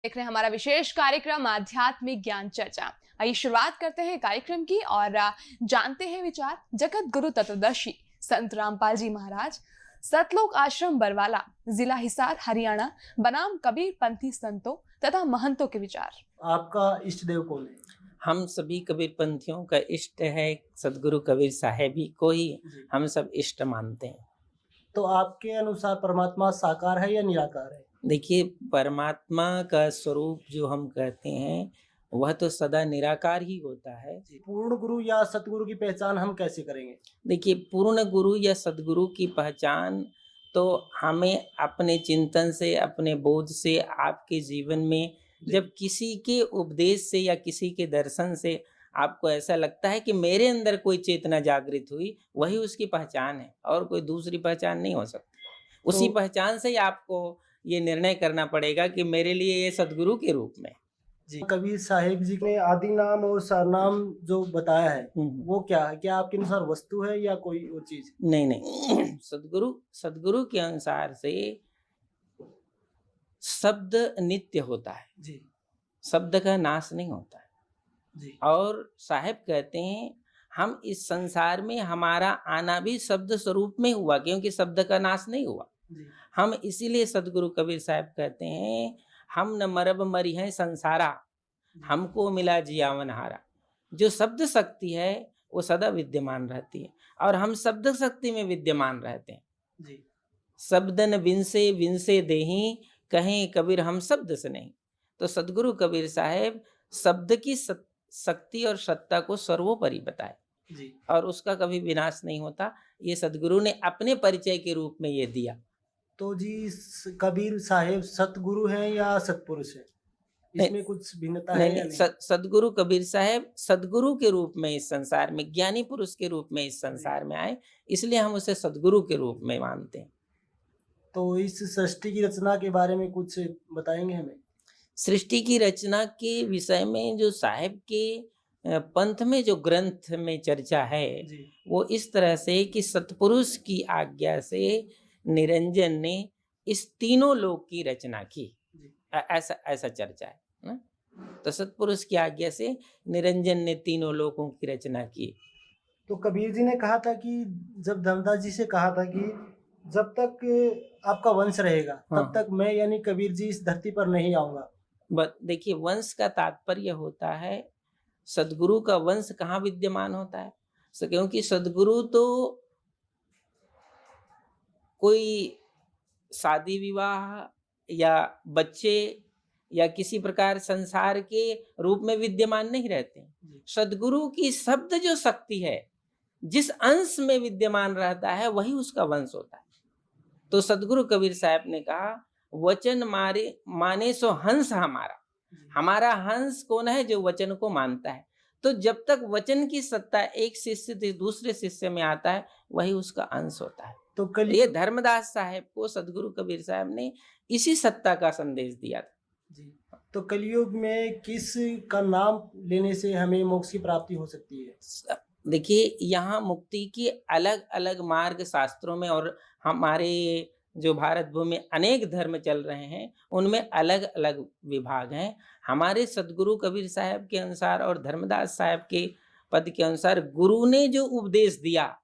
देख रहे हैं हमारा विशेष कार्यक्रम आध्यात्मिक ज्ञान चर्चा। आइए शुरुआत करते हैं कार्यक्रम की और जानते हैं विचार जगत गुरु तत्वदर्शी संत रामपाल जी महाराज, सतलोक आश्रम बरवाला, जिला हिसार, हरियाणा, बनाम कबीर पंथी संतों तथा महंतों के विचार। आपका इष्ट देव कौन है? हम सभी कबीर पंथियों का इष्ट है सदगुरु कबीर साहेब ही को ही हम सब इष्ट मानते हैं। तो आपके अनुसार परमात्मा साकार है या निराकार है? देखिए, परमात्मा का स्वरूप जो हम कहते हैं वह तो सदा निराकार ही होता है। पूर्ण गुरु या सतगुरु की पहचान हम कैसे करेंगे? देखिए, पूर्ण गुरु या सदगुरु की पहचान तो हमें अपने चिंतन से, अपने बोध से, आपके जीवन में जब किसी के उपदेश से या किसी के दर्शन से आपको ऐसा लगता है कि मेरे अंदर कोई चेतना जागृत हुई, वही उसकी पहचान है और कोई दूसरी पहचान नहीं हो सकती। उसी पहचान से ही आपको ये निर्णय करना पड़ेगा कि मेरे लिए ये सदगुरु के रूप में। जी, कबीर साहेब जी ने आदि नाम और सरनाम जो बताया है वो क्या है? क्या आपके अनुसार वस्तु है या कोई और चीज? नहीं सदगुरु के अनुसार से शब्द नित्य होता है जी, शब्द का नाश नहीं होता है जी। और साहेब कहते हैं हम इस संसार में हमारा आना भी शब्द स्वरूप में हुआ, क्योंकि शब्द का नाश नहीं हुआ। हम इसीलिए सदगुरु कबीर साहब कहते हैं हम न मरब मरी हैं संसारा, हमको मिला जियावन हारा। जो शब्द शक्ति है वो सदा विद्यमान रहती है और हम शब्द शक्ति में विद्यमान रहते हैं जी। शब्दन विंसे विंसे देही, कहें कबीर हम शब्द से नहीं। तो सदगुरु कबीर साहेब शब्द की शक्ति और सत्ता को सर्वोपरि बताए जी। और उसका कभी विनाश नहीं होता। ये सदगुरु ने अपने परिचय के रूप में ये दिया। तो जी, कबीर साहेब सतगुरु हैं या सतपुरुष है? इसमें कुछ भिन्नता है या नहीं? सदगुरु कबीर साहेब सदगुरु के रूप में इस संसार में, ज्ञानी पुरुष के रूप में इस संसार में आए, इसलिए हम उसे सदगुरु के रूप में मानते हैं। तो इस सृष्टि की रचना के बारे में कुछ बताएंगे हमें? सृष्टि की रचना के विषय में जो साहेब के पंथ में जो ग्रंथ में चर्चा है वो इस तरह से कि सतपुरुष की आज्ञा से निरंजन ने इस तीनों लोक की रचना की, ऐसा चर्चा है ना? तो सतपुरुष की आज्ञा से निरंजन ने तीनों लोकों की रचना की। तो कबीर जी ने कहा था कि जब धर्मदास जी से कहा था कि जब तक आपका वंश रहेगा तब तक मैं यानी कबीर जी इस धरती पर नहीं आऊंगा। देखिए, वंश का तात्पर्य होता है सदगुरु का वंश कहाँ विद्यमान होता है, क्योंकि सदगुरु तो कोई शादी विवाह या बच्चे या किसी प्रकार संसार के रूप में विद्यमान नहीं रहते। सदगुरु की शब्द जो शक्ति है जिस अंश में विद्यमान रहता है वही उसका वंश होता है। तो सदगुरु कबीर साहब ने कहा वचन माने सो हंस हमारा हंस कौन है? जो वचन को मानता है। तो जब तक वचन की सत्ता एक शिष्य से दूसरे शिष्य में आता है वही उसका अंश होता है। तो ये धर्मदास साहेब को सदगुरु कबीर साहब ने इसी सत्ता का संदेश दिया था जी। तो कलयुग में किस का नाम लेने से हमें मोक्ष की प्राप्ति हो सकती है? देखिए, यहाँ मुक्ति की अलग अलग मार्ग शास्त्रों में और हमारे जो भारत भूमि में अनेक धर्म चल रहे हैं उनमें अलग अलग विभाग हैं। हमारे सदगुरु कबीर साहब के अनुसार और धर्मदास साहब के पद के अनुसार गुरु ने जो उपदेश दिया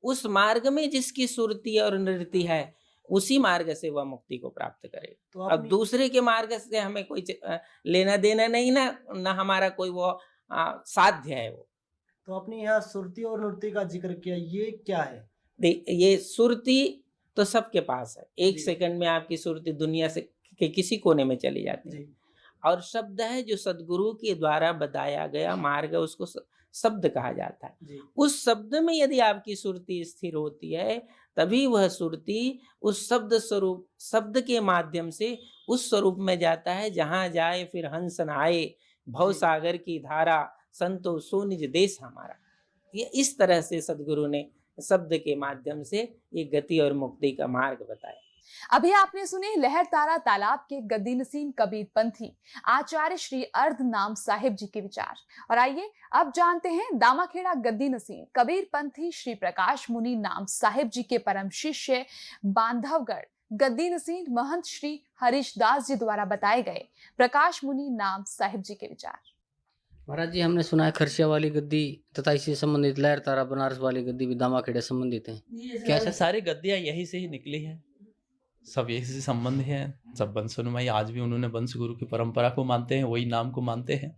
उस मार्ग में जिसकी सुरती और नृत्य है उसी मार्ग से वह मुक्ति को प्राप्त करे। तो अब दूसरे के मार्ग से हमें कोई लेना देना नहीं ना हमारा कोई वो साध्य है वो। तो आपने यहाँ सुरती और नृत्य का जिक्र किया, ये क्या है? ये सुरती तो सबके पास है, एक सेकंड में आपकी सुरती दुनिया से के किसी कोने में चली जाती है। और शब्द है जो सदगुरु के द्वारा बताया गया मार्ग, उसको शब्द कहा जाता है। उस शब्द में यदि आपकी सुरती स्थिर होती है तभी वह सुरती उस शब्द स्वरूप, शब्द के माध्यम से उस स्वरूप में जाता है जहां जाए फिर हंस न आए, भव सागर की धारा, संतो सो निज देश हमारा। ये इस तरह से सदगुरु ने शब्द के माध्यम से ये गति और मुक्ति का मार्ग बताया। अभी आपने सुने लहर तारा तालाब के गद्दी नसीन कबीर पंथी आचार्य श्री अर्ध नाम साहिब जी के विचार। और आइए अब जानते हैं दामाखेड़ा गद्दी नसीन कबीर पंथी श्री प्रकाश मुनि नाम साहिब जी के परम शिष्य बांधवगढ़ गद्दी नसीर महंत श्री हरीश दास जी द्वारा बताए गए प्रकाश मुनि नाम साहिब जी के विचार। महाराज जी, हमने सुना है खरसिया वाली गद्दी तथा इससे संबंधित लहर तारा बनारस वाली गद्दी भी दामाखेड़े संबंधित हैं। कैसे सारी गद्दियाँ यही से ही निकली है, सब यही से संबंध है। सब वंशनुमाई आज भी उन्होंने वंश गुरु की परंपरा को मानते हैं, वही नाम को मानते हैं।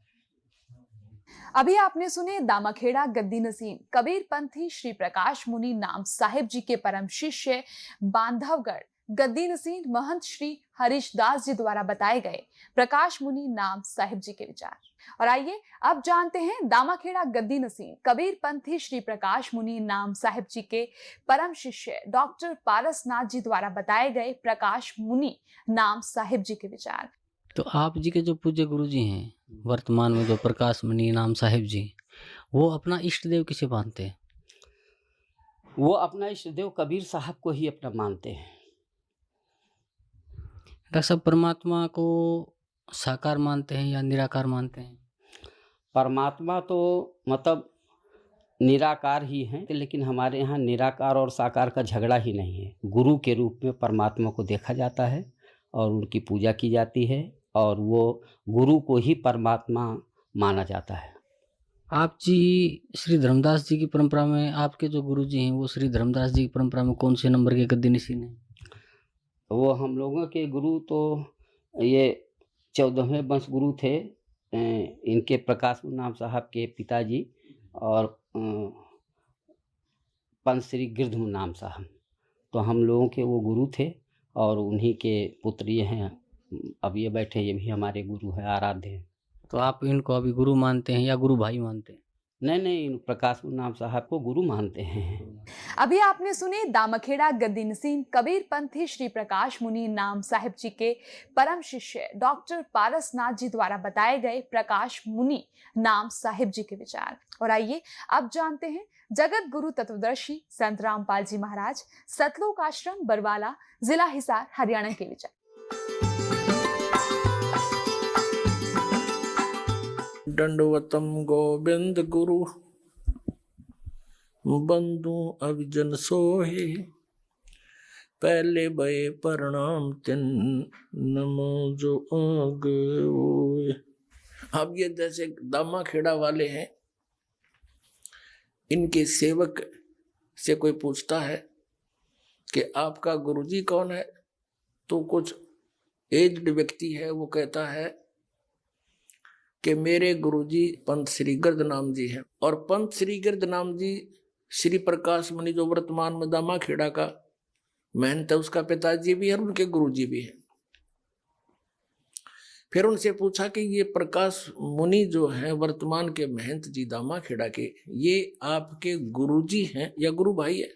अभी आपने सुने दामाखेड़ा गद्दी नसीम कबीर पंथी श्री प्रकाश मुनि नाम साहिब जी के परम शिष्य बांधवगढ़ गद्दी नसीर महंत श्री हरीश दास जी द्वारा बताए गए प्रकाश मुनि नाम साहिब जी के विचार। और आइए अब जानते हैं दामाखेड़ा गद्दी नसीर कबीर पंथी श्री प्रकाश मुनि नाम साहिब जी के परम शिष्य डॉक्टर पारसनाथ जी द्वारा बताए गए प्रकाश मुनि नाम साहिब जी के विचार। तो आप जी के जो पूज्य गुरु जी हैं वर्तमान में, जो प्रकाश मुनि नाम साहिब जी, वो अपना इष्ट देव किसे मानते हैं? वो अपना इष्ट देव कबीर साहब को ही अपना मानते हैं। डॉक्टर साहब, परमात्मा को साकार मानते हैं या निराकार मानते हैं? परमात्मा तो मतलब निराकार ही है, लेकिन हमारे यहाँ निराकार और साकार का झगड़ा ही नहीं है। गुरु के रूप में परमात्मा को देखा जाता है और उनकी पूजा की जाती है और वो गुरु को ही परमात्मा माना जाता है। आप जी श्री धर्मदास जी की परंपरा में, आपके जो गुरु जी हैं वो श्री धर्मदास जी की परंपरा में कौन से नंबर के गद्दी नसीन हैं? वो हम लोगों के गुरु तो ये 14वें वंश गुरु थे, इनके प्रकाश नाम साहब के पिताजी और पंच श्री गिरधम नाम साहब, तो हम लोगों के वो गुरु थे और उन्हीं के पुत्र ये हैं। अब ये बैठे, ये भी हमारे गुरु हैं, आराध्य हैं। तो आप इनको अभी गुरु मानते हैं या गुरु भाई मानते हैं? नहीं, प्रकाश नाम साहब को गुरु मानते हैं। अभी आपने सुने दामाखेड़ा गद्दी नसीन कबीर पंथी श्री प्रकाश मुनि नाम साहिब जी के परम शिष्य डॉक्टर पारसनाथ जी द्वारा बताए गए प्रकाश मुनि नाम साहिब जी के विचार। और आइए अब जानते हैं जगत गुरु तत्वदर्शी संत रामपाल जी महाराज सतलोक आश्रम बरवाला जिला हिसार हरियाणा के विचार। दंडवतम गोविंद गुरु बंधु अभिजन सोहे, पहले भय प्रणाम तिन नमो जो आगे होए। अब ये जैसे दामाखेड़ा वाले हैं, इनके सेवक से कोई पूछता है कि आपका गुरुजी कौन है, तो कुछ एज्ड व्यक्ति है, वो कहता है कि मेरे गुरुजी पंत श्री गिरधनाम जी हैं। और पंत श्री गिरधनाम जी श्री प्रकाश मुनि जो वर्तमान में दामाखेड़ा का महंत है, उसका पिताजी भी है और उनके गुरुजी भी हैं। फिर उनसे पूछा कि ये प्रकाश मुनि जो हैं वर्तमान के महंत जी दामाखेड़ा के, ये आपके गुरुजी हैं या गुरु भाई है?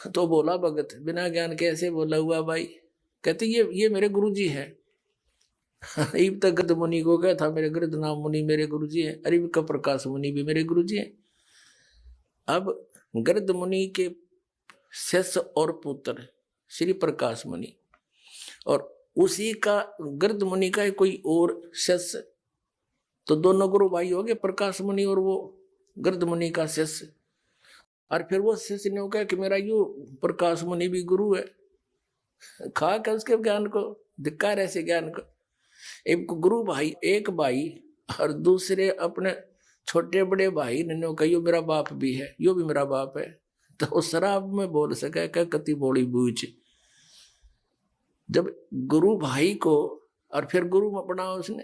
तो बोला भगत बिना ज्ञान कैसे बोला हुआ भाई, कहते ये मेरे गुरुजी हैं। अरीब तक गृध मुनि को क्या था, मेरे गृध नाम मुनि मेरे गुरुजी हैं। अरीब का प्रकाश मुनि भी मेरे गुरुजी हैं। अब गृध मुनि के शिष्य और पुत्र श्री प्रकाश मुनि, और उसी का गृध मुनि का कोई और शिष्य, तो दोनों गुरु भाई हो गए, प्रकाश मुनि और वो गृध मुनि का शिष्य। और फिर वो शिष्य ने कहा कि मेरा यो प्रकाश मुनि भी गुरु है। खा कर उसके ज्ञान को, धिक्कार ऐसे ज्ञान को। एक गुरु भाई, एक भाई और दूसरे अपने छोटे बड़े भाई ने कहा यो मेरा बाप भी है, यो भी मेरा बाप है। तो शराब में बोल सके क्या कति बोली बूझ। जब गुरु भाई को और फिर गुरु में अपना उसने